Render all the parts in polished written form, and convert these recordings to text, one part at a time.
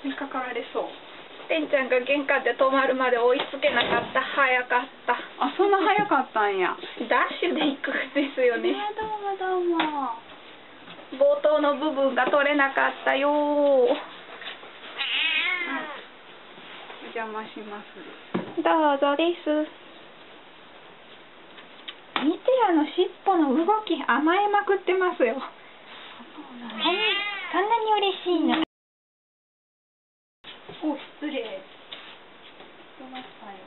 にかかられそう。てんちゃんが玄関で止まるまで追いつけなかった。早かった。あ、そんな早かったんや。ダッシュで行くんですよね。どうもどうも。冒頭の部分が取れなかったよー。お邪魔します。どうぞです。見て、尻尾の動き甘えまくってますよ。そんなに嬉しいの。お、失礼。飛ばしたよ。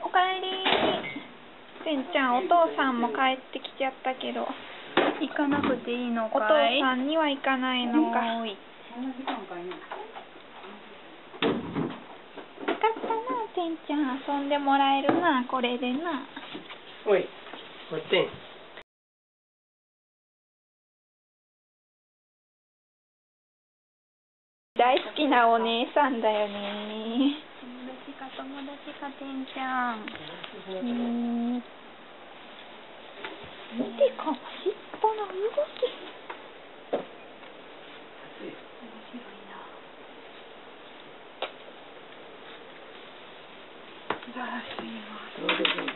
おかえり。てんちゃん、お父さんも帰ってきちゃったけど。行かなくていいのかい？お父さんには行かないのか。そんな時間かいな。よかったな、てんちゃん。遊んでもらえるな、これでな。おい、待ってん。大好きなお姉さんだよね。友達か、てんちゃん。見て、この尻尾の動き。じゃあ、すいません。どうぞ。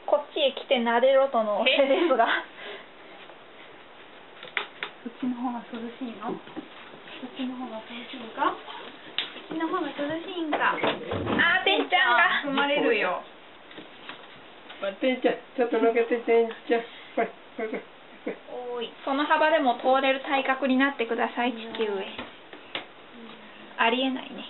こっちへ来て撫でろとのおせですが。そっちの方が涼しいの？そっちの方が涼しいんか？そっちの方が涼しいんか？てんちゃんが踏まれるよ。てんちゃん、ちょっとのけて、てんちゃん。これ。おい、その幅でも通れる体格になってください、父上。ありえないね。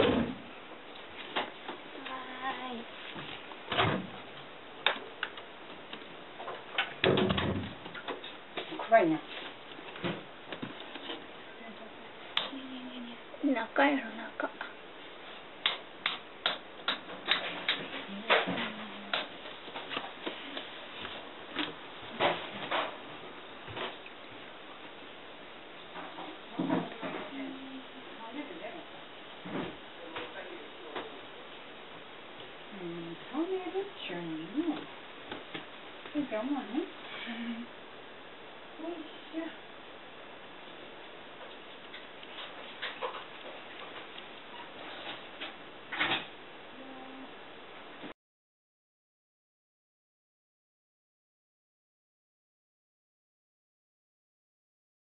怖いな。中やろ、中。そういうルッチュにね。いいと思うね。よいしょ。